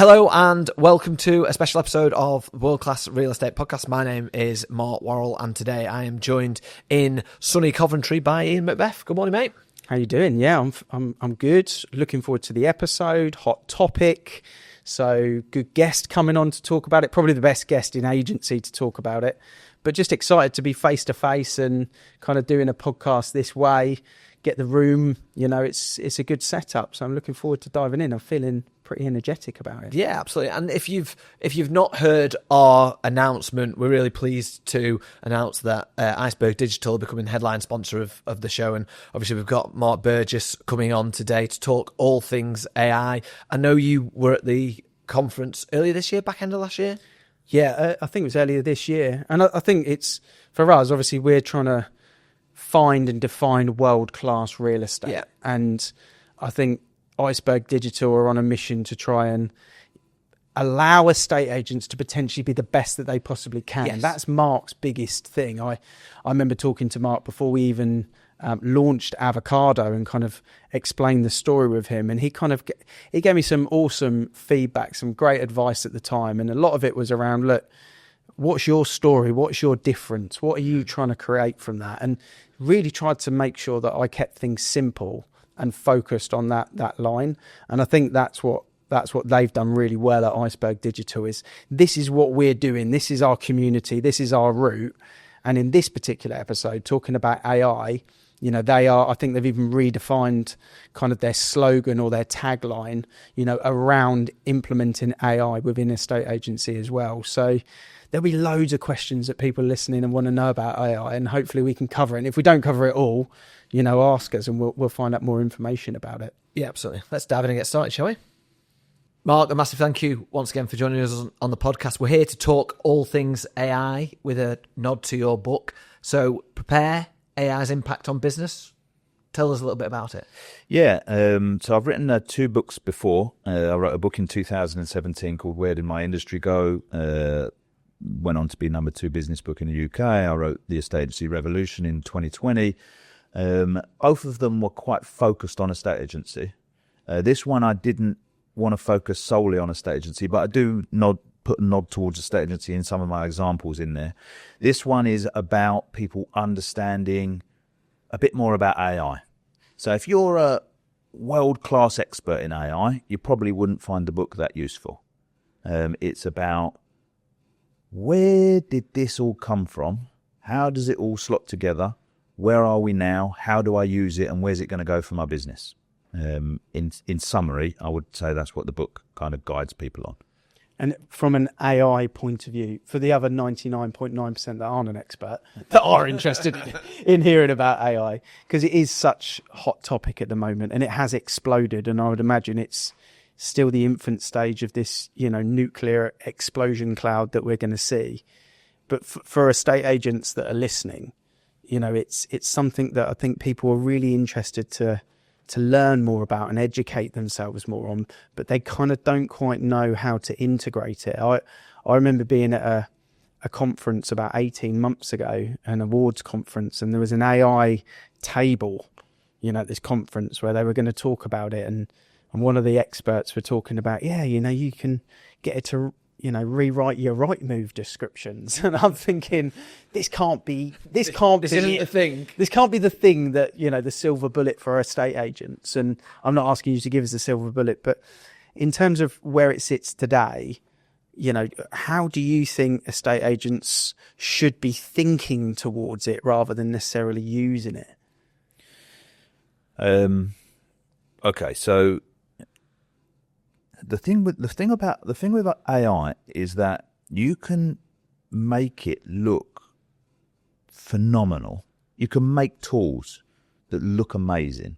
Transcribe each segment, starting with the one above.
Hello and welcome to a special episode of World Class Real Estate Podcast. My name is Mark Worrell and today I am joined in sunny Coventry by Ian Macbeth. Good morning, mate. How you doing? Yeah, I'm good. Looking forward to the episode. Hot topic. So good guest coming on to talk about it. Probably the best guest in agency to talk about it. But just excited to be face to face and kind of doing a podcast this way. Get the room. You know, it's a good setup. So I'm looking forward to diving in. I'm feeling pretty energetic about it. Yeah, absolutely. And if you've not heard our announcement, we're really pleased to announce that Iceberg Digital are becoming headline sponsor of the show. And obviously we've got Mark Burgess coming on today to talk all things AI. I know you were at the conference earlier this year, back end of last year. Yeah, I think it was earlier this year. And I think it's, for us, obviously we're trying to find and define world-class real estate. Yeah. And I think Iceberg Digital are on a mission to try and allow estate agents to potentially be the best that they possibly can. Yes. That's Mark's biggest thing. I remember talking to Mark before we even launched Avocado and kind of explained the story with him. And he gave me some awesome feedback, some great advice at the time. And a lot of it was around, look, what's your story? What's your difference? What are you trying to create from that? And really tried to make sure that I kept things simple and focused on that line. And I think that's what they've done really well at Iceberg Digital is this is what we're doing. This is our community. This is our route. And in this particular episode, talking about AI, you know, I think they've even redefined kind of their slogan or their tagline, you know, around implementing AI within estate agency as well. So there'll be loads of questions that people listening and want to know about AI, and hopefully we can cover it. And if we don't cover it all, you know, ask us and we'll find out more information about it. Yeah, absolutely. Let's dive in and get started, shall we? Mark, a massive thank you once again for joining us on the podcast. We're here to talk all things AI with a nod to your book. So prepare AI's impact on business. Tell us a little bit about it. Yeah, so I've written 2 books before. I wrote a book in 2017 called Where Did My Industry Go? Went on to be number 2 business book in the UK. I wrote The Estate Agency Revolution in 2020. Both of them were quite focused on estate agency. This one I didn't want to focus solely on estate agency, but I do put a nod towards estate agency in some of my examples in there. This one is about people understanding a bit more about AI. So if you're a world-class expert in AI, you probably wouldn't find the book that useful. It's about where did this all come from? How does it all slot together? Where are we now? How do I use it? And where's it going to go for my business? In summary, I would say that's what the book kind of guides people on. And from an AI point of view, for the other 99.9% that aren't an expert, that are interested in hearing about AI, because it is such a hot topic at the moment and it has exploded. And I would imagine it's still the infant stage of this, you know, nuclear explosion cloud that we're going to see. But for estate agents that are listening, you know, it's something that I think people are really interested to learn more about and educate themselves more on, but they kind of don't quite know how to integrate it. I remember being at a conference about 18 months ago, an awards conference, and there was an AI table, you know, at this conference where they were going to talk about it. And one of the experts were talking about, yeah, you know, you can get it to, you know, rewrite your Rightmove descriptions. And I'm thinking, this isn't the thing. This can't be the thing that, you know, the silver bullet for estate agents. And I'm not asking you to give us the silver bullet, but in terms of where it sits today, you know, how do you think estate agents should be thinking towards it rather than necessarily using it? Okay, so the thing with AI is that you can make it look phenomenal. You can make tools that look amazing,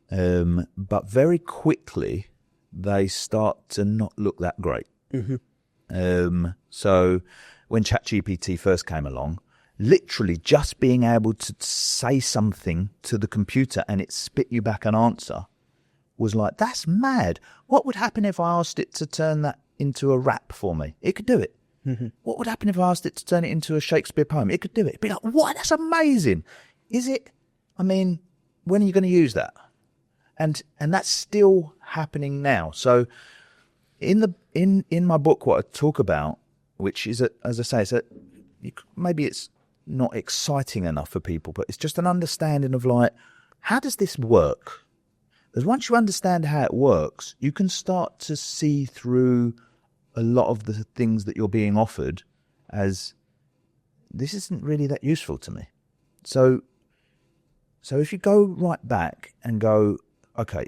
but very quickly they start to not look that great. Mm-hmm. So when ChatGPT first came along, literally just being able to say something to the computer and it spit you back an answer was like, that's mad. What would happen if I asked it to turn that into a rap for me? It could do it. Mm-hmm. What would happen if I asked it to turn it into a Shakespeare poem? It could do it. It'd be like, what? That's amazing. Is it? I mean, when are you going to use that? And that's still happening now. So in my book, what I talk about, which is, as I say, maybe it's not exciting enough for people, but it's just an understanding of like, how does this work? Because once you understand how it works, you can start to see through a lot of the things that you're being offered as, this isn't really that useful to me. So if you go right back and go, okay,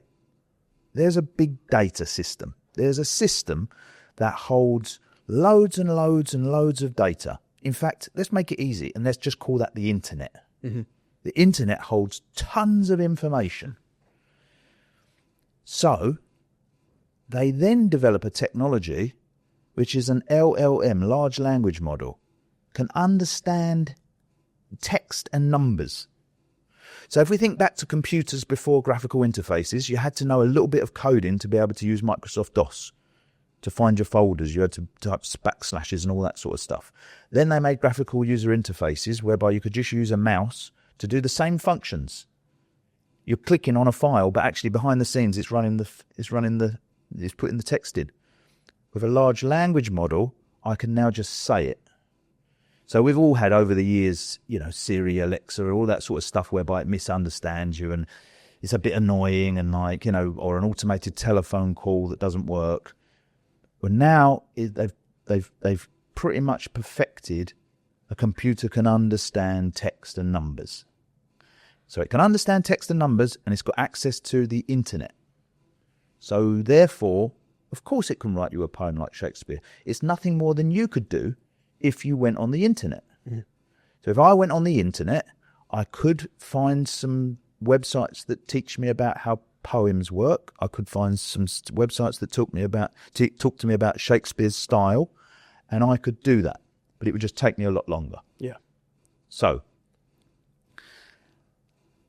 there's a big data system. There's a system that holds loads and loads and loads of data. In fact, let's make it easy and let's just call that the internet. Mm-hmm. The internet holds tons of information. So they then develop a technology which is an LLM, large language model, can understand text and numbers. So if we think back to computers before graphical interfaces, you had to know a little bit of coding to be able to use Microsoft DOS to find your folders. You had to type backslashes and all that sort of stuff. Then they made graphical user interfaces whereby you could just use a mouse to do the same functions. You're clicking on a file, but actually behind the scenes it's putting the text in. With a large language model, I can now just say it. So we've all had over the years, Siri, Alexa, all that sort of stuff whereby it misunderstands you and it's a bit annoying and or an automated telephone call that doesn't work. But now they've pretty much perfected a computer can understand text and numbers. So it can understand text and numbers and it's got access to the internet. So therefore, of course it can write you a poem like Shakespeare. It's nothing more than you could do if you went on the internet. Mm. So if I went on the internet, I could find some websites that teach me about how poems work. I could find some websites that talk to me about Shakespeare's style, and I could do that. But it would just take me a lot longer. Yeah. So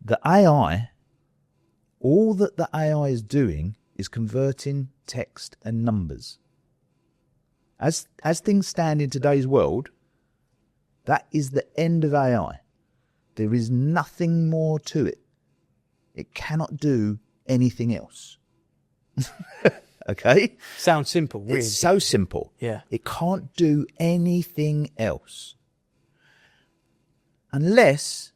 the AI, all that the AI is doing is converting text and numbers. As things stand in today's world, that is the end of AI. There is nothing more to it. It cannot do anything else. Okay? Sounds simple, really. It's so simple. Yeah. It can't do anything else. Unless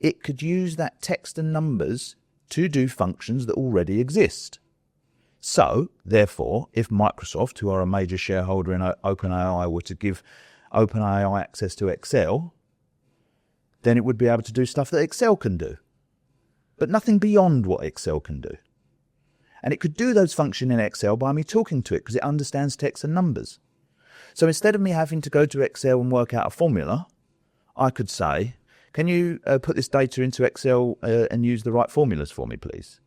it could use that text and numbers to do functions that already exist. So, therefore, if Microsoft, who are a major shareholder in OpenAI, were to give OpenAI access to Excel, then it would be able to do stuff that Excel can do, but nothing beyond what Excel can do. And it could do those functions in Excel by me talking to it because it understands text and numbers. So instead of me having to go to Excel and work out a formula, I could say, can you put this data into Excel and use the right formulas for me, please?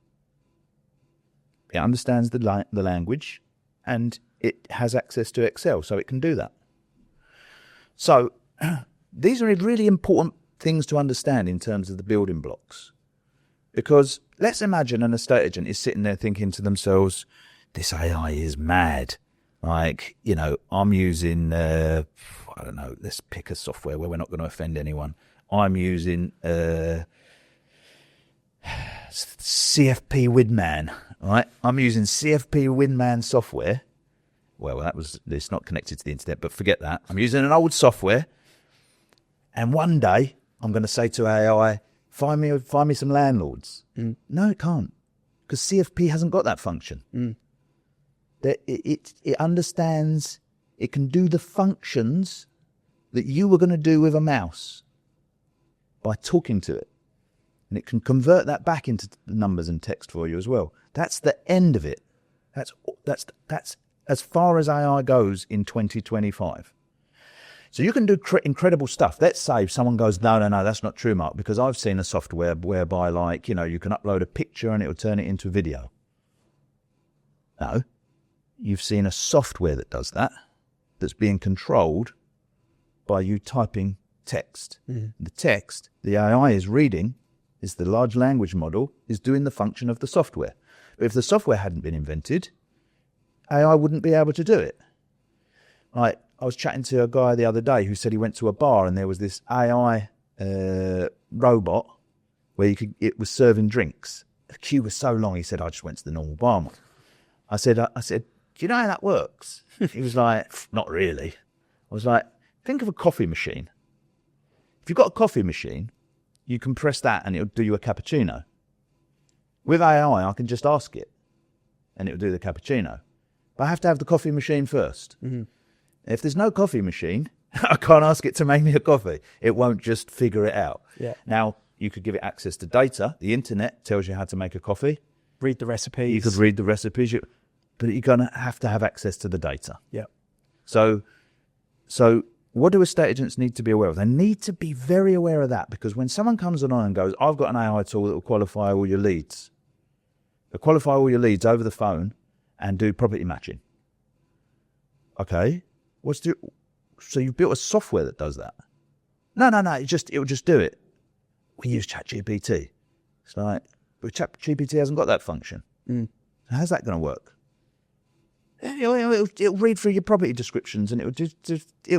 It understands the language and it has access to Excel, so it can do that. So these are really important things to understand in terms of the building blocks. Because let's imagine an estate agent is sitting there thinking to themselves, this AI is mad. Like, I'm using, let's pick a software where we're not going to offend anyone. I'm using CFP Widman, right? I'm using CFP Widman software. Well, it's not connected to the internet, but forget that. I'm using an old software. And one day I'm going to say to AI, find me some landlords. Mm. No, it can't, because CFP hasn't got that function. Mm. It understands, it can do the functions that you were going to do with a mouse by talking to it. And it can convert that back into numbers and text for you as well. That's the end of it. That's as far as AI goes in 2025. So you can do incredible stuff. Let's say someone goes, no, that's not true, Mark, because I've seen a software whereby, you can upload a picture and it will turn it into a video. No, you've seen a software that does that, that's being controlled by you typing text. Mm. The text, the AI is reading, is the large language model, is doing the function of the software. But if the software hadn't been invented, AI wouldn't be able to do it. I was chatting to a guy the other day who said he went to a bar and there was this AI robot where it was serving drinks. The queue was so long, he said, I just went to the normal bar. I said, do you know how that works? He was like, not really. I was like, think of a coffee machine. If you've got a coffee machine, you can press that and it'll do you a cappuccino. With AI, I can just ask it and it'll do the cappuccino. But I have to have the coffee machine first. Mm-hmm. If there's no coffee machine, I can't ask it to make me a coffee. It won't just figure it out. Yeah. Now, you could give it access to data. The internet tells you how to make a coffee. Read the recipes. You could read the recipes, but you're going to have access to the data. Yeah. So what do estate agents need to be aware of? They need to be very aware of that, because when someone comes along and goes, I've got an AI tool that will qualify all your leads. They'll qualify all your leads over the phone and do property matching. Okay. So you've built a software that does that? No. It'll just do it. We use ChatGPT. It's like, but ChatGPT hasn't got that function. So how's that going to work? It'll read through your property descriptions and it'll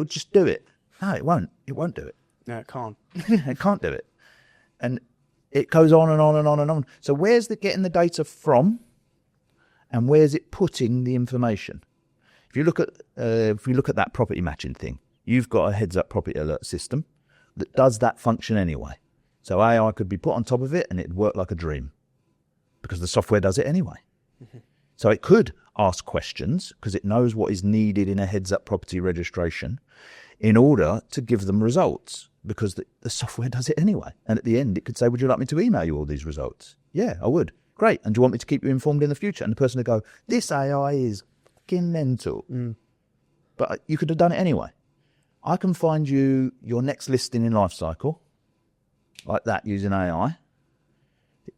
just do it. No, it won't. It won't do it. No, it can't. It can't do it. And it goes on and on and on and on. So where's it getting the data from? And where's it putting the information? If you look at that property matching thing, you've got a heads-up property alert system that does that function anyway. So AI could be put on top of it and it'd work like a dream because the software does it anyway. Mm-hmm. So it could ask questions because it knows what is needed in a heads-up property registration in order to give them results, because the software does it anyway. And at the end, it could say, would you like me to email you all these results? Yeah, I would. Great. And do you want me to keep you informed in the future? And the person would go, this AI is fucking mental. But you could have done it anyway. I can find you your next listing in Lifecycle, like that, using AI.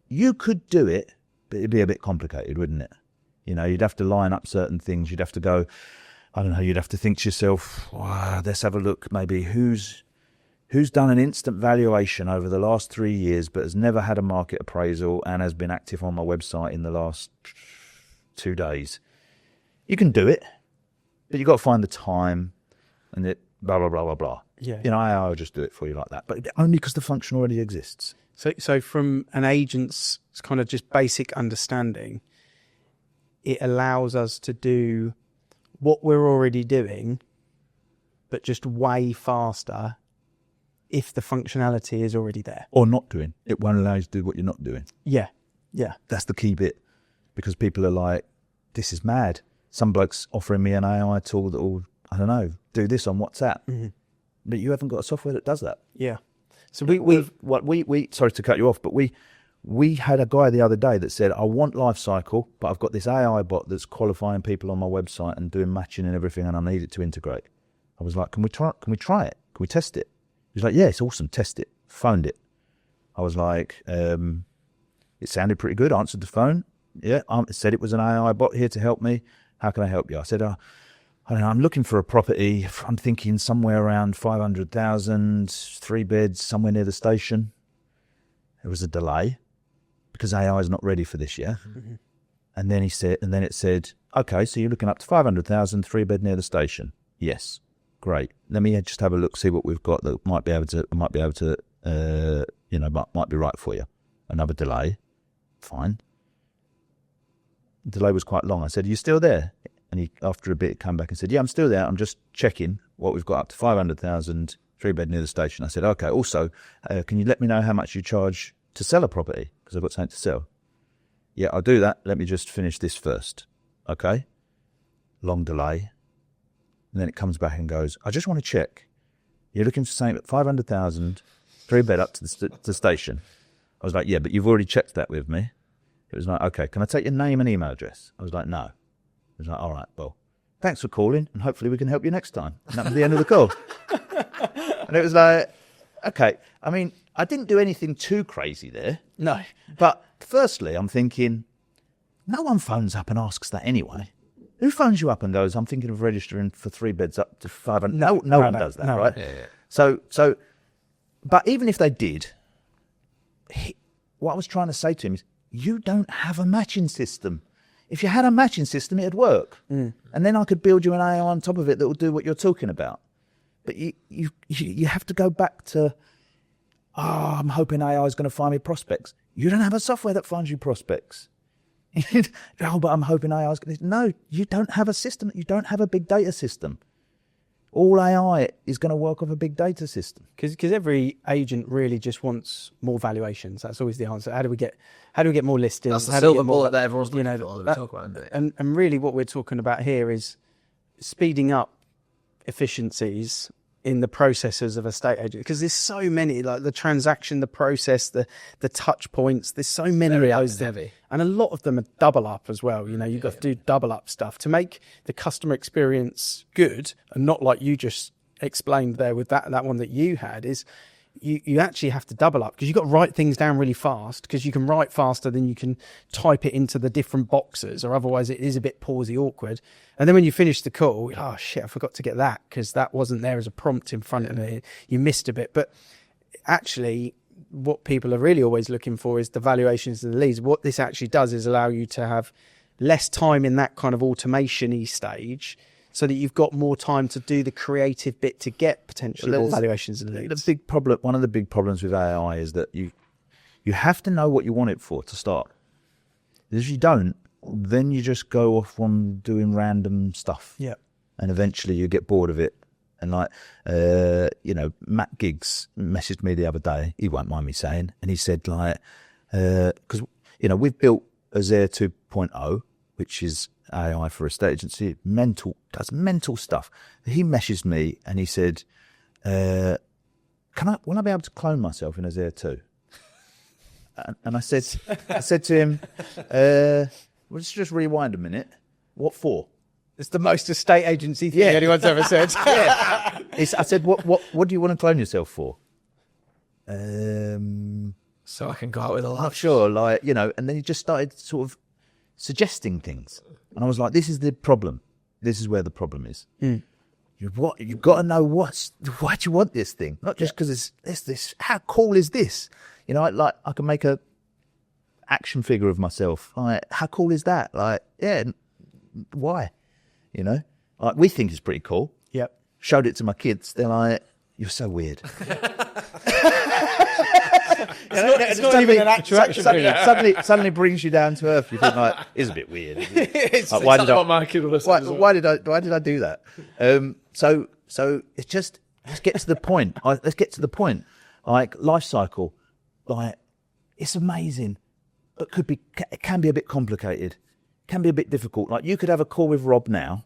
You could do it, but it'd be a bit complicated, wouldn't it? You know, you'd have to line up certain things. You'd have to go, I don't know, you'd have to think to yourself, wow, let's have a look, maybe who's done an instant valuation over the last 3 years but has never had a market appraisal and has been active on my website in the last 2 days. You can do it, but you've got to find the time and it blah, blah, blah, blah, blah. Yeah. You know, AI will just do it for you like that, but only because the function already exists. So from an agent's kind of just basic understanding, it allows us to do what we're already doing, but just way faster if the functionality is already there. Or not doing. It won't allow you to do what you're not doing. Yeah, yeah. That's the key bit, because people are like, this is mad. Some bloke's offering me an AI tool that will, I don't know, do this on WhatsApp. Mm-hmm. But you haven't got a software that does that. Yeah. So we sorry to cut you off, but we had a guy the other day that said, I want Lifecycle, but I've got this AI bot that's qualifying people on my website and doing matching and everything, and I need it to integrate. I was like, can we try it? Can we test it? He was like, yeah, it's awesome. Test it. Phoned it. I was like, it sounded pretty good. Answered the phone. Yeah. It said it was an AI bot here to help me. How can I help you? I said, I don't know, I'm looking for a property. I'm thinking somewhere around 500,000, 3 beds, somewhere near the station. There was a delay because AI is not ready for this yet. Mm-hmm. And then it said, okay, so you're looking up to 500,000, 3 bed near the station. Yes. Great. Let me just have a look, see what we've got that might be able to, might be right for you. Another delay. Fine. The delay was quite long. I said, are you still there? And he, after a bit, came back and said, yeah, I'm still there. I'm just checking what we've got up to 500,000, 3 bed near the station. I said, okay, also, can you let me know how much you charge to sell a property? Because I've got something to sell. Yeah, I'll do that. Let me just finish this first. Okay. Long delay. And then it comes back and goes, I just want to check. You're looking for something at 500,000, 3 bed up to the station. I was like, yeah, but you've already checked that with me. It was like, okay, can I take your name and email address? I was like, no. It was like, all right, well, thanks for calling, and hopefully we can help you next time. And that was the end of the call. And it was like, okay, I mean, I didn't do anything too crazy there. No. But firstly, I'm thinking, no one phones up and asks that anyway. Who phones you up and goes, I'm thinking of registering for 3 beds up to 500? No one does that, right? Yeah. So, but even if they did, what I was trying to say to him is, you don't have a matching system. If you had a matching system, it'd work. Mm. And then I could build you an AI on top of it that will do what you're talking about. But you have to go back to, I'm hoping AI is going to find me prospects. You don't have a software that finds you prospects. Oh, but I'm hoping AI's going to... No, you don't have a system. You don't have a big data system. All AI is going to work off a big data system. Because every agent really just wants more valuations. That's always the answer. How do we get more listings? That's the How do we silver get more- bullet that everyone's looking for. That we that- talk about, isn't it? and really what we're talking about here is speeding up efficiencies in the processes of a estate agent, because there's so many, like the transaction, the process, the touch points, there's so many Very of those admin heavy. and a lot of them are double up as well. You've got to do double up stuff to make the customer experience good, and not like you just explained there with that one that you had, is you actually have to double up, because you've got to write things down really fast, because you can write faster than you can type it into the different boxes, or otherwise it is a bit pausey, awkward. And then when you finish the call, oh shit, I forgot to get that because that wasn't there as a prompt in front of me. You missed a bit. But actually what people are really always looking for is the valuations of the leads. What this actually does is allow you to have less time in that kind of automation-y stage, so that you've got more time to do the creative bit to get potentially more valuations of the leads. The big problem, one of the big problems with AI is that you have to know what you want it for to start. If you don't, then you just go off on doing random stuff. Yeah. And eventually you get bored of it. And Matt Giggs messaged me the other day, he won't mind me saying, and he said because, we've built Uzair 2.0, which is AI for estate agency, does mental stuff. He messaged me and he said, will I be able to clone myself in Uzair 2? And I said to him, let's just rewind a minute. What for? It's the most estate agency thing anyone's ever said. Yeah. I said, what do you want to clone yourself for? So I can go out with a laugh. Not sure, and then he just started sort of suggesting things. And I was like, this is the problem. This is where the problem is. You've got to know why do you want this thing? Not just because it's this. How cool is this? I can make a action figure of myself. Like, how cool is that? Like, yeah, why? We think it's pretty cool. Yep. Showed it to my kids. They're like, you're so weird. It's not even an actual action figure. Suddenly brings you down to earth. You think like, it's a bit weird. Isn't it? It's what my kid will listen to. Why did I do that? So it's just, let's get to the point. Like Lifecycle, like it's amazing, but it can be a bit complicated, can be a bit difficult. Like you could have a call with Rob now.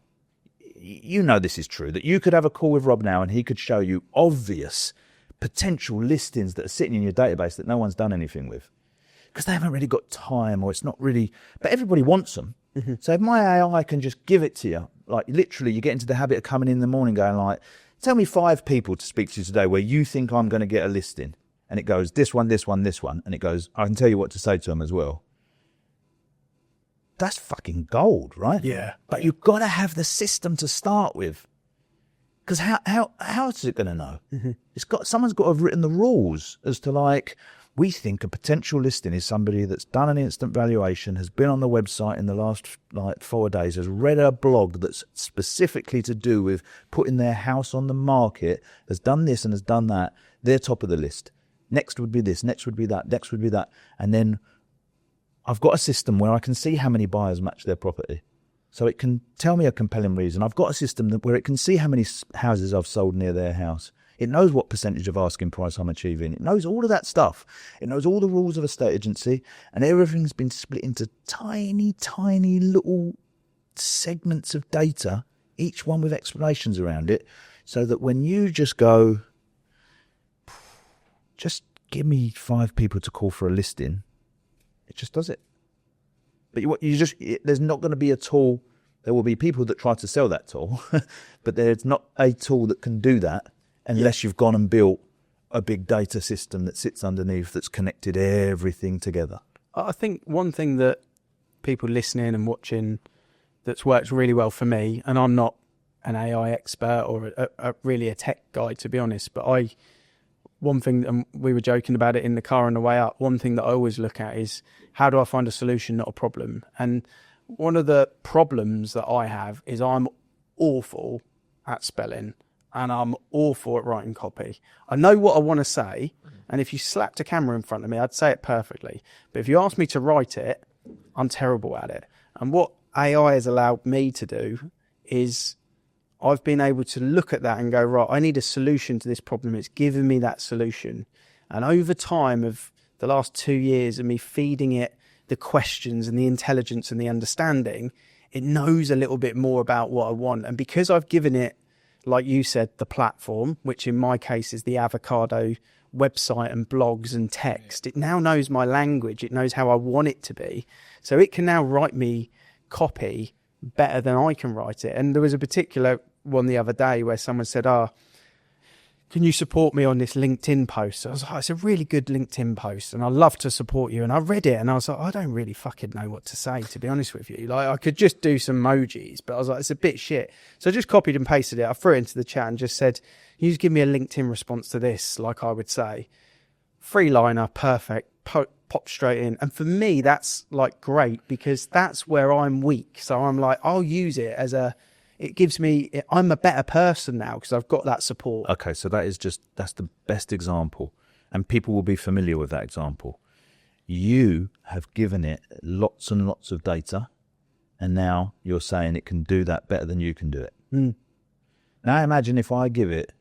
This is true, that you could have a call with Rob now and he could show you obvious potential listings that are sitting in your database that no one's done anything with because they haven't really got time, or it's not really, but everybody wants them. Mm-hmm. So if my AI can just give it to you, like literally you get into the habit of coming in the morning going like, tell me 5 people to speak to today where you think I'm going to get a listing. And it goes, this one, this one, this one. And it goes, I can tell you what to say to them as well. That's fucking gold, right? Yeah. But you've got to have the system to start with. Because how is it going to know? Mm-hmm. Someone's got to have written the rules as to like, we think a potential listing is somebody that's done an instant valuation, has been on the website in the last 4 days, has read a blog that's specifically to do with putting their house on the market, has done this and has done that. They're top of the list. Next would be this, next would be that, next would be that. And then I've got a system where I can see how many buyers match their property. So it can tell me a compelling reason. I've got a system where it can see how many houses I've sold near their house. It knows what percentage of asking price I'm achieving. It knows all of that stuff. It knows all the rules of a estate agency, and everything's been split into tiny, tiny little segments of data, each one with explanations around it, so that when you just go, just give me 5 people to call for a listing, it just does it. But there's not going to be a tool. There will be people that try to sell that tool, but there's not a tool that can do that unless you've gone and built a big data system that sits underneath that's connected everything together. I think one thing that people listening and watching that's worked really well for me, and I'm not an AI expert or really a tech guy, to be honest, but one thing, and we were joking about it in the car on the way up, one thing that I always look at is how do I find a solution, not a problem? And one of the problems that I have is I'm awful at spelling and I'm awful at writing copy. I know what I want to say, and if you slapped a camera in front of me, I'd say it perfectly. But if you ask me to write it, I'm terrible at it. And what AI has allowed me to do is I've been able to look at that and go, right, I need a solution to this problem. It's given me that solution. And over time of the last 2 years of me feeding it the questions and the intelligence and the understanding, it knows a little bit more about what I want. And because I've given it, like you said, the platform, which in my case is the Avocado website and blogs and text, it now knows my language. It knows how I want it to be. So it can now write me copy better than I can write it. And there was a particular one the other day where someone said, can you support me on this LinkedIn post? I was like, it's a really good LinkedIn post and I'd love to support you. And I read it and I was like, I don't really fucking know what to say, to be honest with you. Like, I could just do some emojis, but I was like, it's a bit shit. So I just copied and pasted it. I threw it into the chat and just said, you just give me a LinkedIn response to this, like I would say. 3-liner, perfect, pop straight in. And for me, that's like great because that's where I'm weak. So I'm like, I'll use it as it gives me, I'm a better person now because I've got that support. Okay, so that's the best example. And people will be familiar with that example. You have given it lots and lots of data, and now you're saying it can do that better than you can do it. Mm. Now imagine if I give it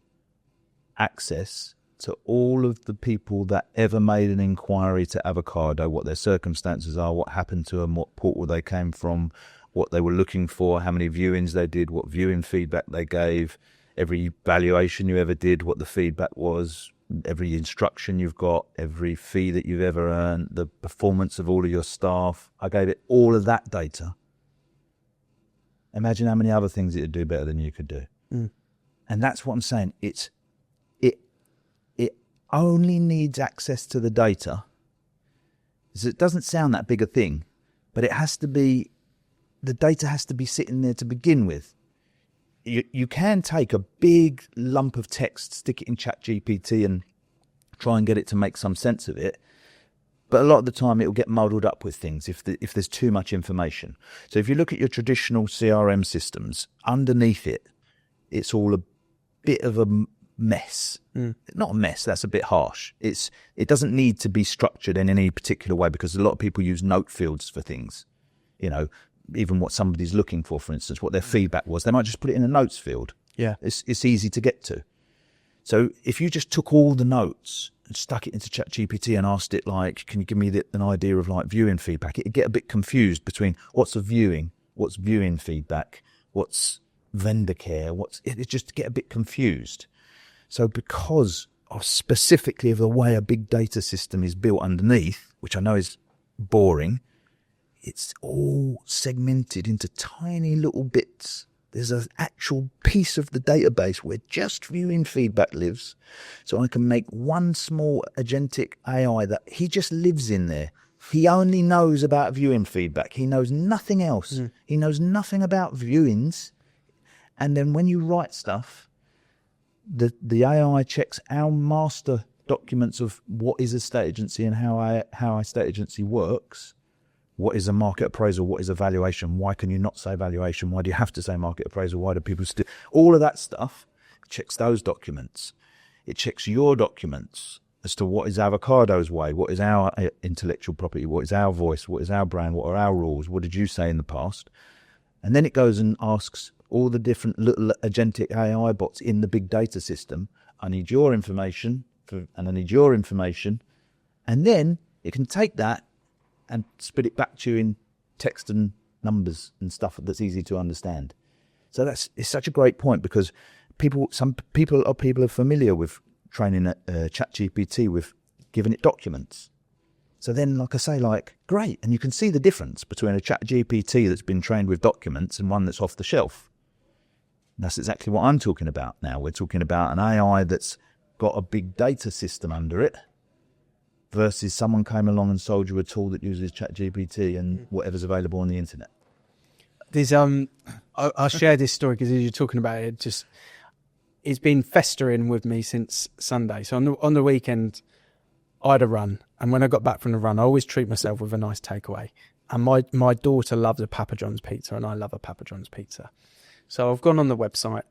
access to all of the people that ever made an inquiry to Avocado, what their circumstances are, what happened to them, what portal they came from, what they were looking for, how many viewings they did, what viewing feedback they gave, every valuation you ever did, what the feedback was, every instruction you've got, every fee that you've ever earned, the performance of all of your staff. I gave it all of that data. Imagine how many other things it would do better than you could do. Mm. And that's what I'm saying. It only needs access to the data. So it doesn't sound that big a thing, but it has to be, the data has to be sitting there to begin with. You can take a big lump of text, stick it in ChatGPT and try and get it to make some sense of it. But a lot of the time it will get muddled up with things if there's too much information. So if you look at your traditional CRM systems, underneath it, it's all a bit of a mess. Not a mess, that's a bit harsh. It doesn't need to be structured in any particular way because a lot of people use note fields for things. You know, even what somebody's looking for instance, what their feedback was, they might just put it in a notes field. Yeah. It's easy to get to. So if you just took all the notes and stuck it into ChatGPT and asked it, like, can you give me an idea of like viewing feedback? It'd get a bit confused between what's a viewing, what's viewing feedback, what's vendor care, it just get a bit confused. So because of specifically of the way a big data system is built underneath, which I know is boring, it's all segmented into tiny little bits. There's an actual piece of the database where just viewing feedback lives. So I can make one small agentic AI that he just lives in there. He only knows about viewing feedback. He knows nothing else. He knows nothing about viewings. And then when you write stuff, the AI checks our master documents of what is a state agency and how a state agency works. What is a market appraisal? What is a valuation? Why can you not say valuation? Why do you have to say market appraisal? Why do people still... All of that stuff checks those documents. It checks your documents as to what is Avocado's way, what is our intellectual property, what is our voice, what is our brand, what are our rules, what did you say in the past? And then it goes and asks all the different little agentic AI bots in the big data system, I need your information, and I need your information. And then it can take that and spit it back to you in text and numbers and stuff that's easy to understand. So it's such a great point because some people are familiar with training ChatGPT with giving it documents. So then, like I say, great, and you can see the difference between a ChatGPT that's been trained with documents and one that's off the shelf. And that's exactly what I'm talking about now. We're talking about an AI that's got a big data system under it versus someone came along and sold you a tool that uses ChatGPT and whatever's available on the internet. There's I'll share this story because as you're talking about it, it's been festering with me since Sunday. So on the weekend, I had a run, and when I got back from the run, I always treat myself with a nice takeaway. And my daughter loves a Papa John's pizza, and I love a Papa John's pizza. So I've gone on the website,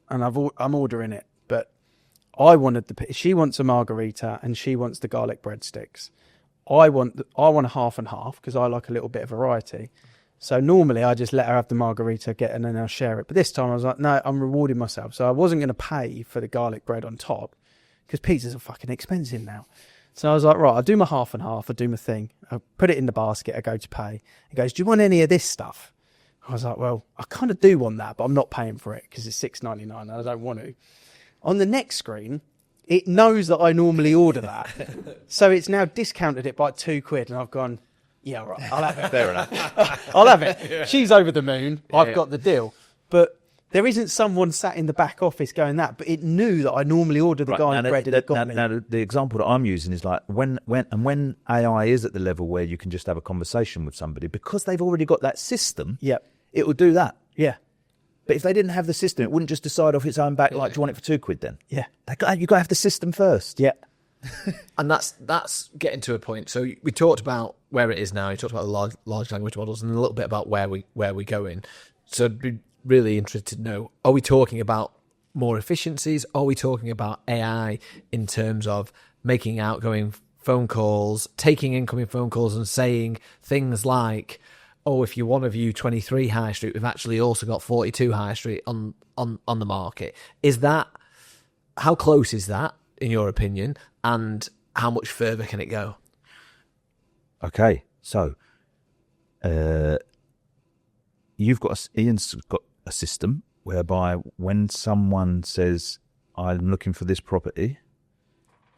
and I'm ordering it, but I wanted she wants a margarita and she wants the garlic breadsticks. I want a half and half because I like a little bit of variety. So normally I just let her have the margarita, and then I'll share it. But this time I was like, no, I'm rewarding myself. So I wasn't going to pay for the garlic bread on top because pizzas are fucking expensive now. So I was like, right, I'll do my half and half. I'll do my thing. I'll put it in the basket. I go to pay. He goes, do you want any of this stuff? I was like, well, I kind of do want that, but I'm not paying for it because it's $6.99 and I don't want to. On the next screen, it knows that I normally order that. So it's now discounted it by £2 and I've gone, yeah, all right, I'll have it. Fair enough. I'll have it. Yeah. She's over the moon. I've got the deal. But there isn't someone sat in the back office going that, but it knew that I normally order the garlic bread and it got me. Now, the example that I'm using is like when AI is at the level where you can just have a conversation with somebody, because they've already got that system, it will do that. Yeah. But if they didn't have the system, it wouldn't just decide off its own back, like, do you want it for £2 then? Yeah. You've got to have the system first. Yeah. And that's getting to a point. So we talked about where it is now. You talked about the large language models and a little bit about where we're going. So I'd be really interested to know, are we talking about more efficiencies? Are we talking about AI in terms of making outgoing phone calls, taking incoming phone calls and saying things like, oh, if you want to view 23 High Street, we've actually also got 42 High Street on the market. How close is that, in your opinion, and how much further can it go? Okay, so Ian's got a system whereby when someone says, I'm looking for this property,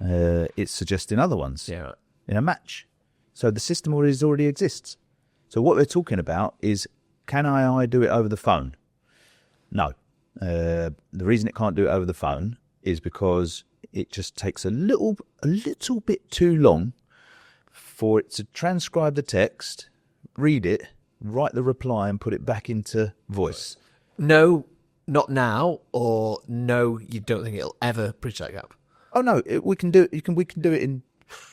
it's suggesting other ones in a match. So the system already exists. So what we're talking about is, can AI do it over the phone? No. The reason it can't do it over the phone is because it just takes a little bit too long for it to transcribe the text, read it, write the reply, and put it back into voice. No, not now, or no, you don't think it'll ever bridge that gap? Oh no, we can do it. We can do it in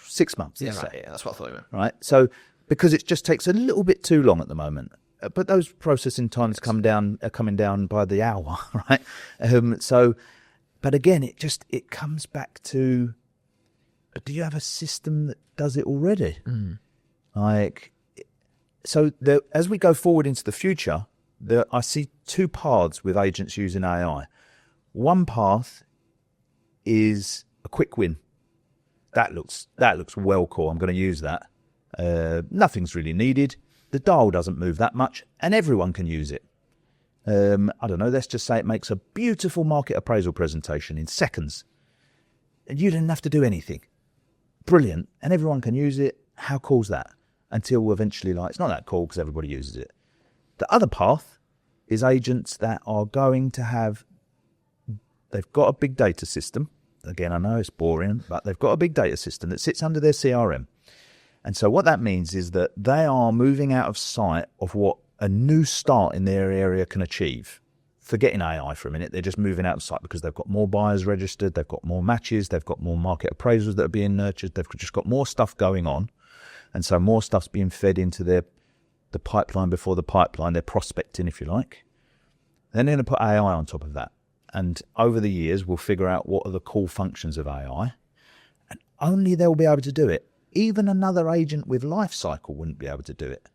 6 months. Yeah, right. Yeah, that's what I thought you meant. Right. So because it just takes a little bit too long at the moment, but those processing times are coming down by the hour, right? But again, it comes back to, do you have a system that does it already? As we go forward into the future, I see two paths with agents using AI. One path is a quick win. That looks well cool. I'm going to use that. Nothing's really needed. The dial doesn't move that much, and everyone can use it. I don't know, let's just say it makes a beautiful market appraisal presentation in seconds. And you didn't have to do anything. Brilliant. And everyone can use it. How cool's that? Until eventually, it's not that cool because everybody uses it. The other path is agents that are going to they've got a big data system. Again, I know it's boring, but they've got a big data system that sits under their CRM. And so what that means is that they are moving out of sight of what a new start in their area can achieve. Forgetting AI for a minute, they're just moving out of sight because they've got more buyers registered, they've got more matches, they've got more market appraisals that are being nurtured, they've just got more stuff going on. And so more stuff's being fed into the pipeline before the pipeline, they're prospecting, if you like. Then they're going to put AI on top of that. And over the years, we'll figure out what are the cool functions of AI. And only they'll be able to do it. Even another agent with Lifecycle wouldn't be able to do it.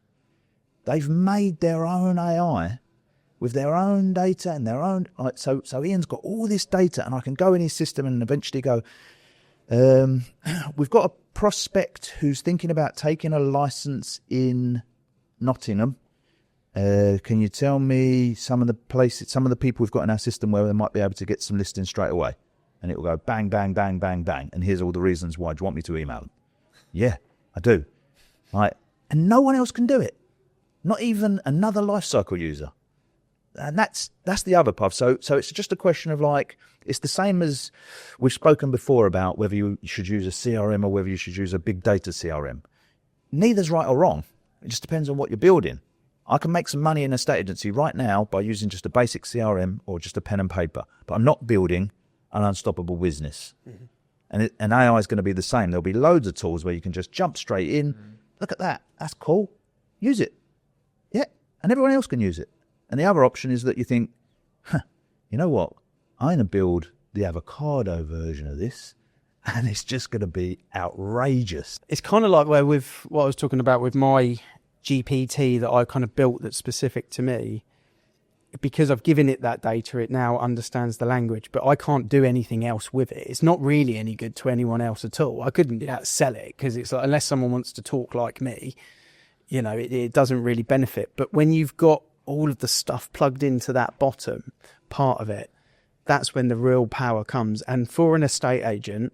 They've made their own AI with their own data and their own... So Ian's got all this data, and I can go in his system and eventually go, we've got a prospect who's thinking about taking a license in Nottingham. Can you tell me some of the people we've got in our system where they might be able to get some listings straight away? And it will go bang, bang, bang, bang, bang. And here's all the reasons why. Do you want me to email them? Yeah, I do. Right. And no one else can do it. Not even another Lifecycle user. And that's the other path. So it's just a question of it's the same as we've spoken before about whether you should use a CRM or whether you should use a big data CRM. Neither's right or wrong. It just depends on what you're building. I can make some money in a estate agency right now by using just a basic CRM or just a pen and paper, but I'm not building an unstoppable business. Mm-hmm. And AI is going to be the same. There'll be loads of tools where you can just jump straight in. Mm-hmm. Look at that. That's cool. Use it. Yeah. And everyone else can use it. And the other option is that you think, you know what? I'm going to build the avocado version of this. and it's just going to be outrageous. It's kind of like where with what I was talking about with my GPT that I kind of built that's specific to me. Because I've given it that data, it now understands the language, but I can't do anything else with it. It's not really any good to anyone else at all. I couldn't sell it because it's like, unless someone wants to talk like me, you know, it doesn't really benefit. But when you've got all of the stuff plugged into that bottom part of it, that's when the real power comes. And for an estate agent,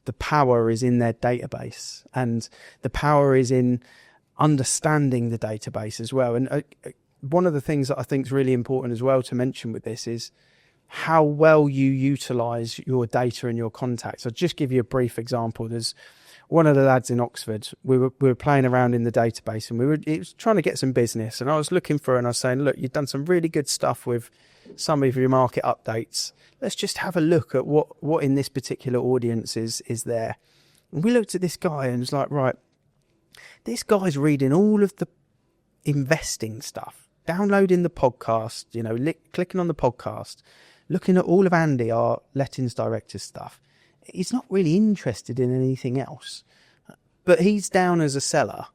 the power is in their database, and the power is in understanding the database as well. And one of the things that I think is really important as well to mention with this is how well you utilize your data and your contacts. I'll just give you a brief example. There's one of the lads in Oxford. We were playing around in the database, and it was trying to get some business. And I was looking for, and I was saying, look, you've done some really good stuff with some of your market updates. Let's just have a look at what in this particular audience is there. And we looked at this guy and was like, right, this guy's reading all of the investing stuff, downloading the podcast, you know, clicking on the podcast, looking at all of Andy, our lettings director stuff. He's not really interested in anything else, but he's down as a seller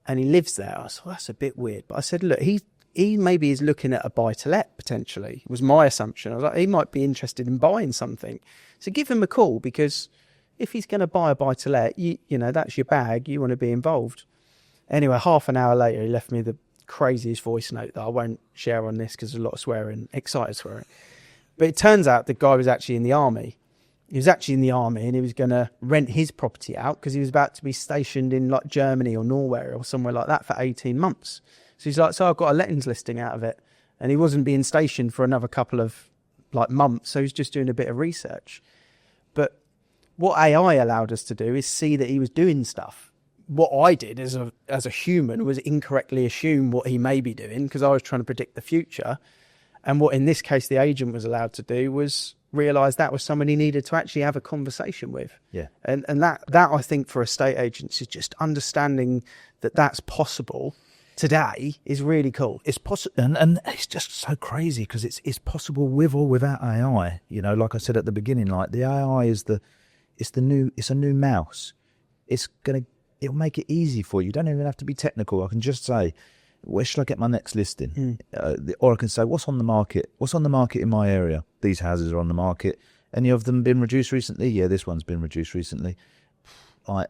and he lives there. I thought, that's a bit weird. But I said, look, he maybe is looking at a buy-to-let potentially, was my assumption. I was like, he might be interested in buying something. So give him a call, because if he's going to buy a buy-to-let, you know, that's your bag. You want to be involved. Anyway, half an hour later, he left me the craziest voice note that I won't share on this because there's a lot of swearing, excited swearing. But it turns out the guy was actually in the army. He was actually in the army, and he was going to rent his property out because he was about to be stationed in like Germany or Norway or somewhere like that for 18 months. So he's like, so I've got a lettings listing out of it. And he wasn't being stationed for another couple of like months. So he's just doing a bit of research. But what AI allowed us to do is see that he was doing stuff. What I did as a human was incorrectly assume what he may be doing, because I was trying to predict the future. And what in this case the agent was allowed to do was realise that was someone he needed to actually have a conversation with. Yeah. And that I think for estate agents is just understanding that that's possible today is really cool. It's possible, and it's just so crazy because it's possible with or without AI. You know, like I said at the beginning, like the AI is it's a new mouse. It'll make it easy for you. You don't even have to be technical. I can just say, where should I get my next listing? Or I can say, what's on the market? What's on the market in my area? These houses are on the market. Any of them been reduced recently? Yeah, this one's been reduced recently.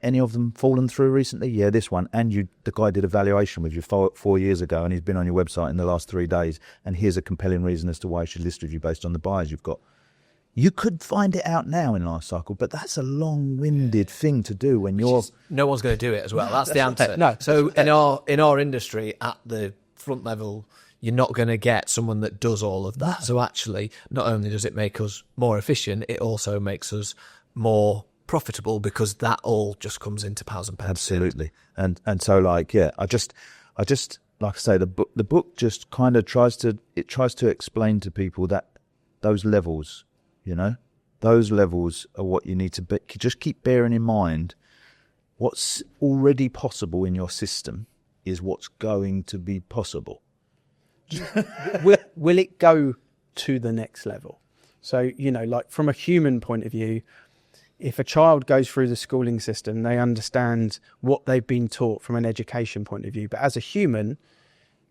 Any of them fallen through recently? Yeah, this one. And the guy did a valuation with you 4 years ago, and he's been on your website in the last 3 days. And here's a compelling reason as to why he should list with you based on the buyers you've got. You could find it out now in Lifecycle, but that's a long-winded thing to do when you're... No one's going to do it as well. That's the answer. No. So in our industry, at the front level, you're not going to get someone that does all of that. So actually, not only does it make us more efficient, it also makes us more profitable, because that all just comes into pounds and pence. Absolutely. And so, like, yeah, I just like I say, the book just kind of tries to explain to people that those levels, you know, those levels are what you need to be. Just keep bearing in mind what's already possible in your system is what's going to be possible. Will it go to the next level? So, you know, like from a human point of view, if a child goes through the schooling system, they understand what they've been taught from an education point of view. But as a human,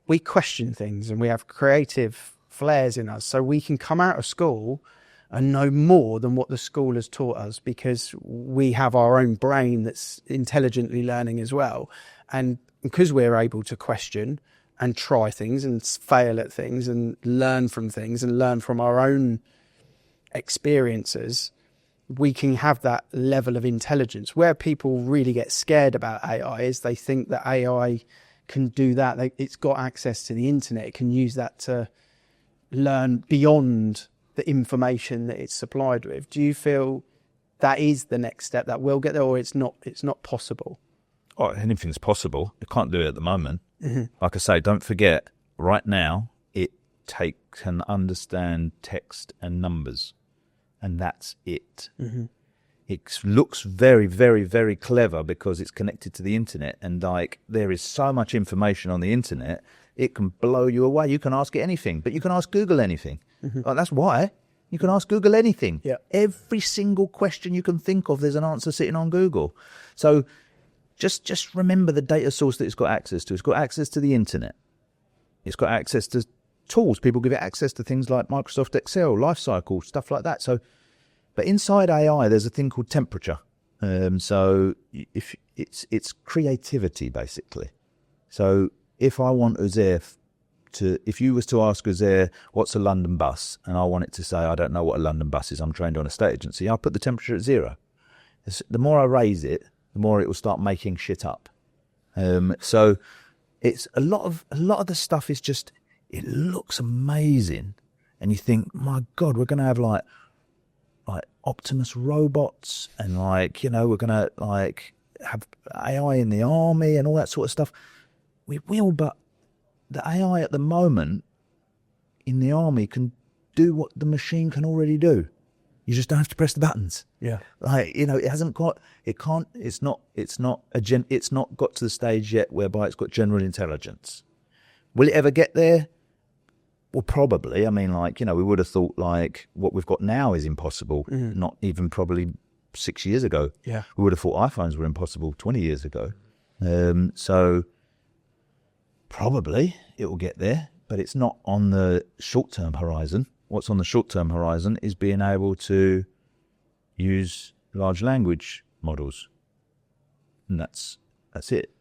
we question things and we have creative flares in us. So we can come out of school and know more than what the school has taught us, because we have our own brain that's intelligently learning as well. And because we're able to question and try things and fail at things and learn from things and learn from our own experiences, we can have that level of intelligence. Where people really get scared about AI is they think that AI can do that. It's got access to the internet. It can use that to learn beyond the information that it's supplied with. Do you feel that is the next step that will get there, or it's not possible? Oh, anything's possible. You can't do it at the moment. Mm-hmm. Like I say, don't forget, right now, it can understand text and numbers, and that's it. Mm-hmm. It looks very, very, very clever because it's connected to the internet, and like there is so much information on the internet, it can blow you away. You can ask it anything, but you can ask Google anything. Mm-hmm. Like, that's why. You can ask Google anything. Yeah. Every single question you can think of, there's an answer sitting on Google. So just remember the data source that it's got access to. It's got access to the internet. It's got access to tools. People give it access to things like Microsoft Excel, Lifecycle, stuff like that. So, but inside AI, there's a thing called temperature. So if it's creativity, basically. So if I want Uzair if you was to ask Uzair, what's a London bus? And I want it to say, I don't know what a London bus is. I'm trained on a state agency. I'll put the temperature at 0. The more I raise it, the more it will start making shit up. So it's a lot of the stuff is just, it looks amazing. And you think, my God, we're going to have like Optimus robots and we're going to have AI in the army and all that sort of stuff. We will, but the AI at the moment in the army can do what the machine can already do. You just don't have to press the buttons. Yeah. It's not got to the stage yet whereby it's got general intelligence. Will it ever get there? Well, probably. I mean, we would have thought what we've got now is impossible, not even probably 6 years ago. Yeah. We would have thought iPhones were impossible 20 years ago. So probably it will get there, but it's not on the short-term horizon. What's on the short-term horizon is being able to use large language models. And that's it.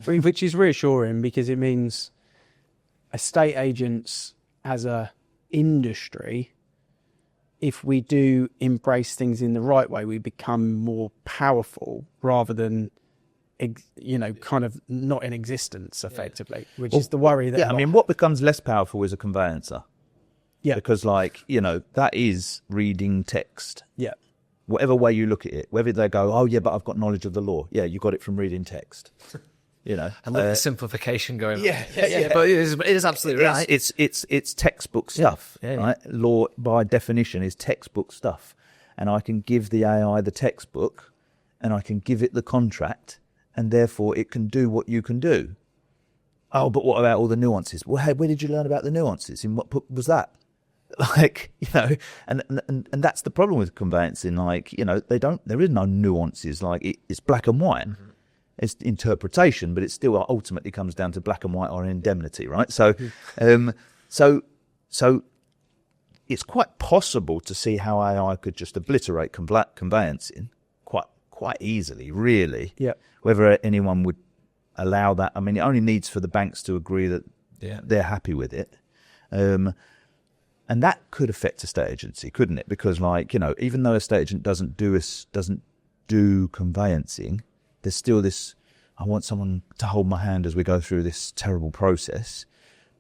Which is reassuring because it means estate agents as a industry, if we do embrace things in the right way, we become more powerful rather than kind of not in existence effectively, which is the worry that... Yeah, I mean, what becomes less powerful is a conveyancer. Yeah. Because that is reading text. Yeah. Whatever way you look at it, whether they go, oh yeah, but I've got knowledge of the law. Yeah, you got it from reading text. And look at the simplification going on. Yeah. But it is absolutely right. It's textbook stuff, right? Law by definition is textbook stuff. And I can give the AI the textbook and I can give it the contract and therefore it can do what you can do. Oh, but what about all the nuances? Well, hey, where did you learn about the nuances? In what book was that? And that's the problem with conveyancing. There is no nuances. It's black and white. Mm-hmm. It's interpretation, but it still ultimately comes down to black and white or indemnity, right? So, so it's quite possible to see how AI could just obliterate conveyancing quite easily, really. Yeah. Whether anyone would allow that, I mean, it only needs for the banks to agree that they're happy with it. And that could affect a estate agency, couldn't it? Because, even though a estate agent doesn't do conveyancing, there's still this, I want someone to hold my hand as we go through this terrible process.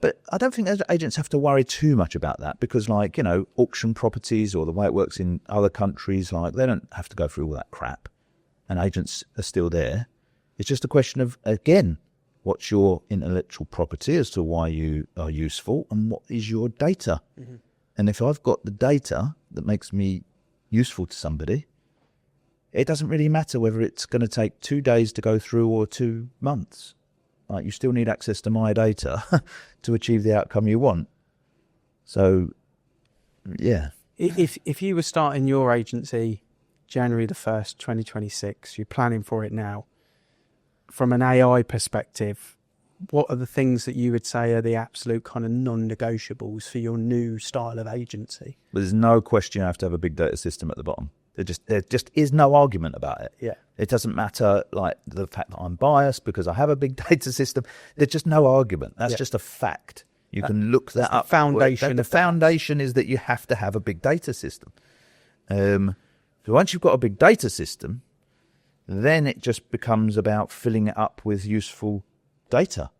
But I don't think agents have to worry too much about that because, auction properties or the way it works in other countries, they don't have to go through all that crap. And agents are still there. It's just a question of, again, what's your intellectual property as to why you are useful and what is your data? Mm-hmm. And if I've got the data that makes me useful to somebody, it doesn't really matter whether it's going to take 2 days to go through or 2 months. You still need access to my data to achieve the outcome you want. So, yeah. If you were starting your agency January the 1st, 2026, you're planning for it now, from an AI perspective, what are the things that you would say are the absolute kind of non-negotiables for your new style of agency? There's no question you have to have a big data system at the bottom. There just is no argument about it. Yeah. It doesn't matter the fact that I'm biased because I have a big data system. There's just no argument. That's just a fact. You can look that up. The foundation is that you have to have a big data system. So once you've got a big data system, then it just becomes about filling it up with useful data.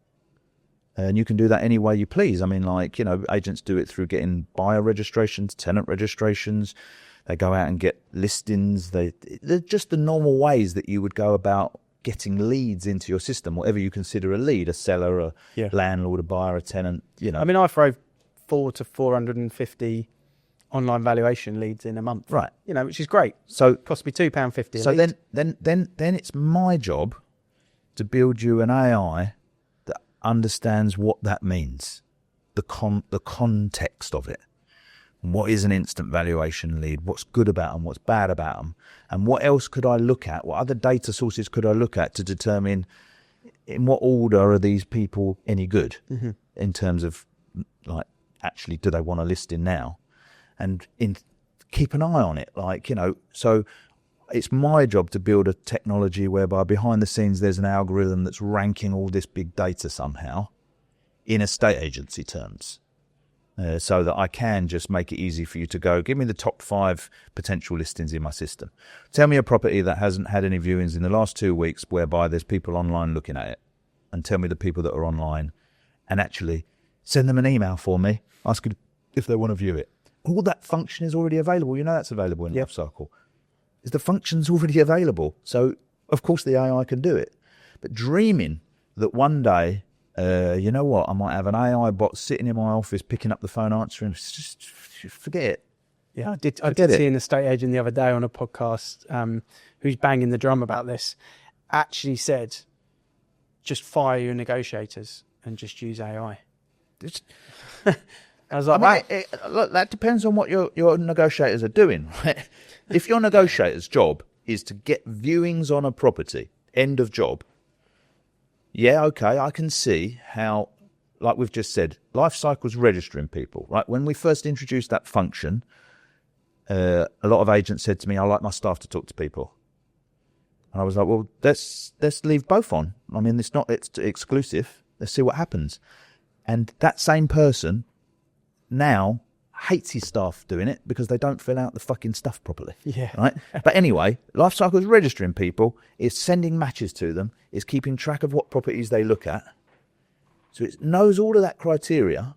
And you can do that any way you please. I mean, agents do it through getting buyer registrations, tenant registrations. They go out and get listings. They're just the normal ways that you would go about getting leads into your system, whatever you consider a lead, a seller, a landlord, a buyer, a tenant, I mean, I throw 400 to 450 online valuation leads in a month. Right. Which is great. So it costs me £2.50 a So lead. then it's my job to build you an AI that understands what that means, the context of it. What is an instant valuation lead? What's good about them? What's bad about them? And what else could I look at? What other data sources could I look at to determine in what order are these people any good in terms of, like, actually, do they want a listing now? And keep an eye on it. Like, so it's my job to build a technology whereby behind the scenes there's an algorithm that's ranking all this big data somehow in estate agency terms. So that I can just make it easy for you to go, give me the top 5 potential listings in my system. Tell me a property that hasn't had any viewings in the last 2 weeks whereby there's people online looking at it. And tell me the people that are online. And actually send them an email for me, asking if they want to view it. All that function is already available. That's available in Lifecycle. The function's already available. So, of course, the AI can do it. But dreaming that one day, you know what, I might have an AI bot sitting in my office, picking up the phone, answering. Just forget it. Yeah, I did see an estate agent the other day on a podcast who's banging the drum about this, actually said, just fire your negotiators and just use AI. I was like, look, that depends on what your negotiators are doing, right? If your negotiator's job is to get viewings on a property, end of job, yeah, okay, I can see how, like we've just said, Lifecycle's registering people, right? When we first introduced that function, a lot of agents said to me, I like my staff to talk to people. And I was like, well, let's leave both on. I mean, it's exclusive. Let's see what happens. And that same person now hates his staff doing it because they don't fill out the fucking stuff properly. Yeah. Right? But anyway, Lifecycle's registering people, is sending matches to them, is keeping track of what properties they look at. So it knows all of that criteria.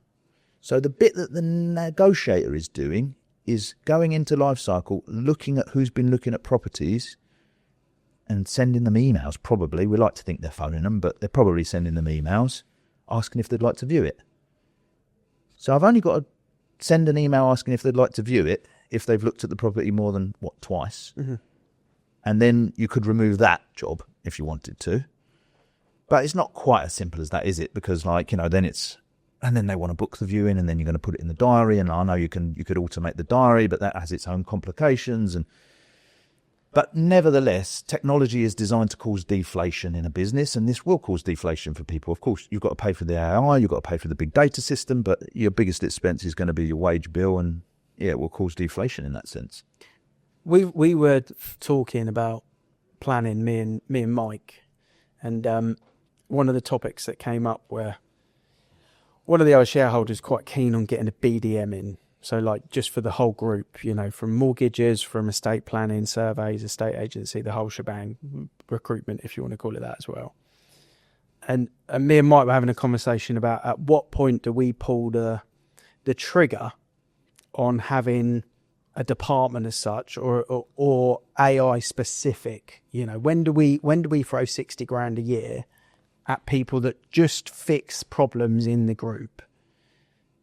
So the bit that the negotiator is doing is going into Lifecycle, looking at who's been looking at properties and sending them emails, probably. We like to think they're phoning them, but they're probably sending them emails, asking if they'd like to view it. So I've only got to send an email asking if they'd like to view it if they've looked at the property more than, twice. Mm-hmm. And then you could remove that job if you wanted to. But it's not quite as simple as that, is it? Because, then it's... And then they want to book the viewing, and then you're going to put it in the diary. And I know you could automate the diary, but that has its own complications. But nevertheless, technology is designed to cause deflation in a business, and this will cause deflation for people. Of course, you've got to pay for the AI, you've got to pay for the big data system, but your biggest expense is going to be your wage bill, and it will cause deflation in that sense. We were talking about planning, me and Mike, and one of the topics that came up where one of the other shareholders quite keen on getting a BDM in. So just for the whole group, from mortgages, from estate planning, surveys, estate agency, the whole shebang, recruitment, if you want to call it that as well. And me and Mike were having a conversation about at what point do we pull the trigger on having a department as such or AI specific, when do we throw 60 grand a year at people that just fix problems in the group?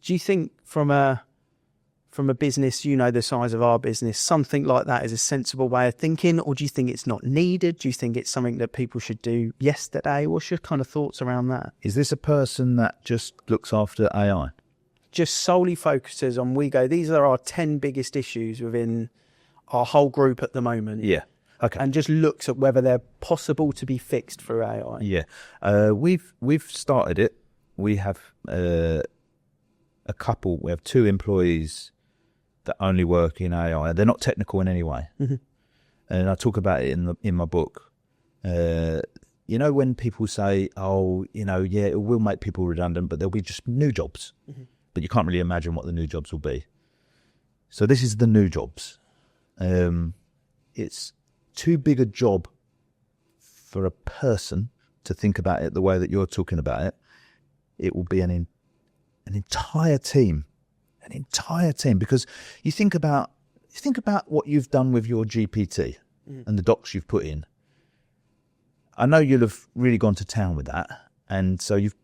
Do you think from a business, the size of our business, something like that is a sensible way of thinking, or do you think it's not needed? Do you think it's something that people should do yesterday? What's your kind of thoughts around that? Is this a person that just looks after AI? Just solely focuses on, these are our 10 biggest issues within our whole group at the moment. Yeah. Okay. And just looks at whether they're possible to be fixed through AI. Yeah. We've started it. We have we have 2 employees that only work in AI. They're not technical in any way. Mm-hmm. And I talk about it in my book. When people say, it will make people redundant, but there'll be just new jobs. Mm-hmm. But you can't really imagine what the new jobs will be. So this is the new jobs. It's too big a job for a person to think about it the way that you're talking about it. It will be an entire team. An entire team, because you think about what you've done with your GPT and the docs you've put in. I know you'll have really gone to town with that, and so you've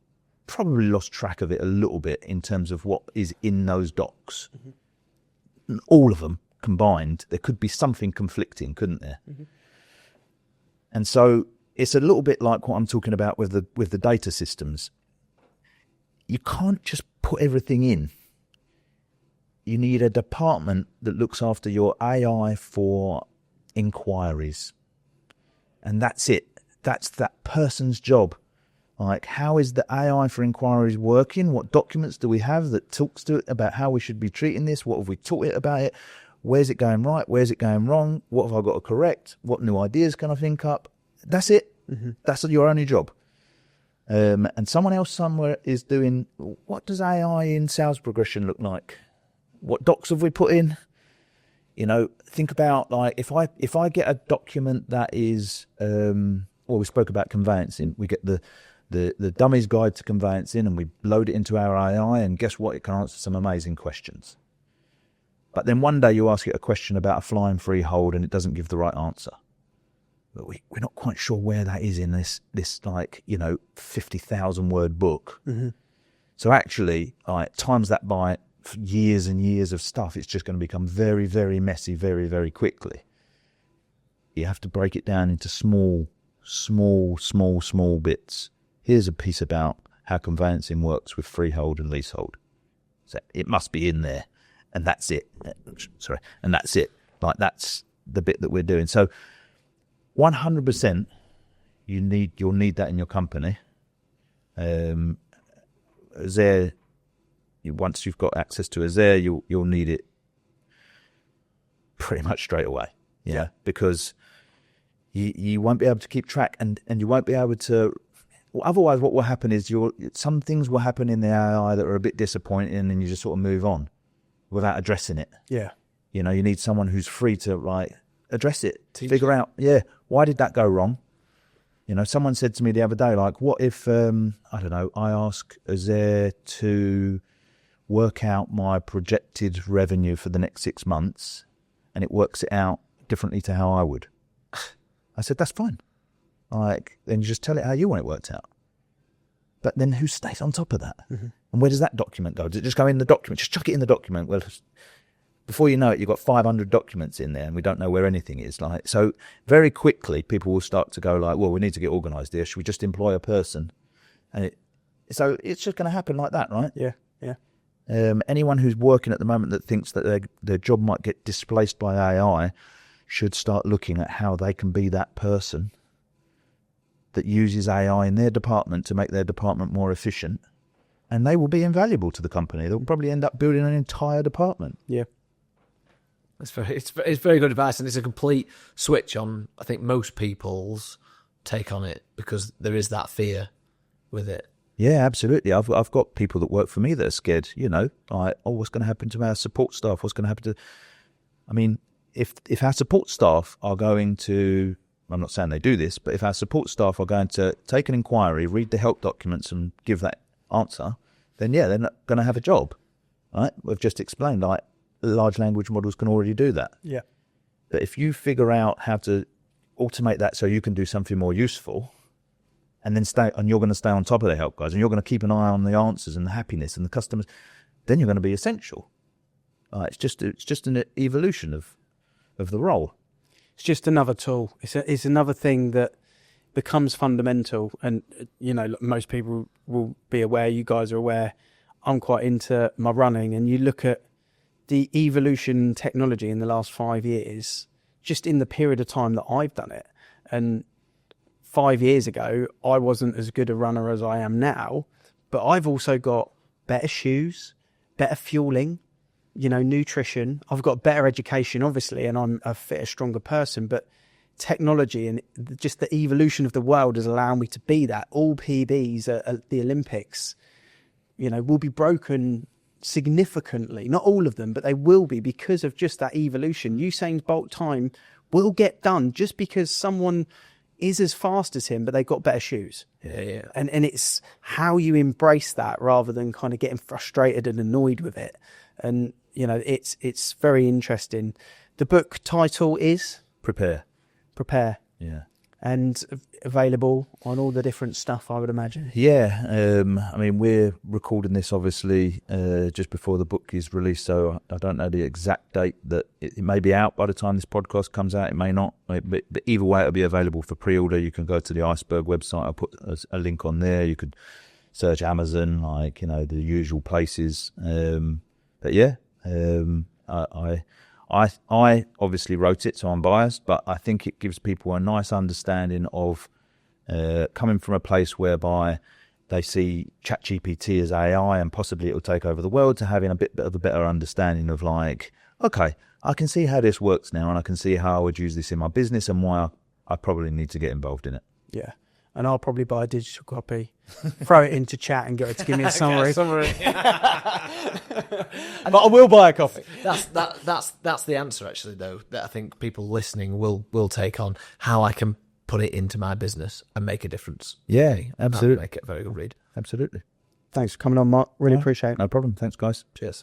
probably lost track of it a little bit in terms of what is in those docs. Mm-hmm. All of them combined, there could be something conflicting, couldn't there? Mm-hmm. And so it's a little bit like what I'm talking about with the data systems. You can't just put everything in. you need a department that looks after your AI for inquiries. And that's it. That's that person's job. Like, how is the AI for inquiries working? What documents do we have that talks to it about how we should be treating this? What have we taught it about it? Where's it going right? Where's it going wrong? What have I got to correct? What new ideas can I think up? That's it. Mm-hmm. That's your only job. And someone else somewhere is doing, what does AI in sales progression look like? What docs have we put in? You know, think about, like, if I get a document that is, we spoke about conveyancing. We get the dummy's guide to conveyancing, and we load it into our AI, and guess what? It can answer some amazing questions. But then one day you ask it a question about a flying freehold, and it doesn't give the right answer. But we're not quite sure where that is in this like, 50,000 word book. Mm-hmm. So actually, times that by years and years of stuff, it's just going to become very, very messy, very, very quickly. You have to break it down into small bits. Here's a piece about how conveyancing works with freehold and leasehold. So it must be in there, and that's it. And that's it. Like, that's the bit that we're doing. So 100%, you'll need that in your company. Uzair, once you've got access to Uzair, you'll need it pretty much straight away. Yeah, because you won't be able to keep track, and you won't be able to. Well, otherwise, what will happen is some things will happen in the AI that are a bit disappointing, and you just sort of move on without addressing it. Yeah, you need someone who's free to address it, figure out, why did that go wrong? Someone said to me the other day, like, what if, I ask Uzair to work out my projected revenue for the next 6 months, and it works it out differently to how I would. I said, that's fine. Then you just tell it how you want it worked out. But then who stays on top of that? Mm-hmm. And where does that document go? Does it just go in the document? Just chuck it in the document. Well, before you know it, you've got 500 documents in there, and we don't know where anything is. So very quickly, people will start to go well, we need to get organised here. Should we just employ a person? And so it's just going to happen like that, right? Yeah. Anyone who's working at the moment that thinks that their job might get displaced by AI should start looking at how they can be that person that uses AI in their department to make their department more efficient, and they will be invaluable to the company. They'll probably end up building an entire department. Yeah. It's very good advice, and it's a complete switch on, I think, most people's take on it, because there is that fear with it. Yeah, absolutely. I've got people that work for me that are scared, what's going to happen to our support staff? What's going to happen to... I mean, if our support staff are going to... I'm not saying they do this, but if our support staff are going to take an inquiry, read the help documents and give that answer, then they're not going to have a job, right? We've just explained, large language models can already do that. Yeah. But if you figure out how to automate that so you can do something more useful, and then you're going to stay on top of the help guys, and you're going to keep an eye on the answers and the happiness and the customers, then you're going to be essential. It's just an evolution of the role. It's just another tool. It's another thing that becomes fundamental, and most people will be aware. You guys are aware. I'm quite into my running, and you look at the evolution in technology in the last 5 years, just in the period of time that I've done it. And 5 years ago, I wasn't as good a runner as I am now, but I've also got better shoes, better fueling, nutrition. I've got better education, obviously, and I'm a fitter, stronger person, but technology and just the evolution of the world has allowed me to be that. All PBs at the Olympics, will be broken significantly. Not all of them, but they will be, because of just that evolution. Usain Bolt time will get done just because someone is as fast as him, but they've got better shoes. Yeah. And it's how you embrace that rather than kind of getting frustrated and annoyed with it. And, it's very interesting. The book title is? Prepare. Yeah. And available on all the different stuff, I would imagine. Yeah. We're recording this, obviously, just before the book is released, so I don't know the exact date that it may be out by the time this podcast comes out. It may not. But either way, it'll be available for pre-order. You can go to the Iceberg website. I'll put a link on there. You could search Amazon, the usual places. But yeah, I obviously wrote it, so I'm biased, but I think it gives people a nice understanding of coming from a place whereby they see ChatGPT as AI and possibly it will take over the world, to having a bit of a better understanding of like, okay, I can see how this works now, and I can see how I would use this in my business and why I probably need to get involved in it. Yeah. And I'll probably buy a digital copy, throw it into chat and get it to give me a summary. But I will buy a copy. That's the answer, actually, though, that I think people listening will take on, how I can put it into my business and make a difference. Yeah, absolutely. That'll make it a very good read. Absolutely. Thanks for coming on, Mark. Really appreciate it. No problem. Thanks, guys. Cheers.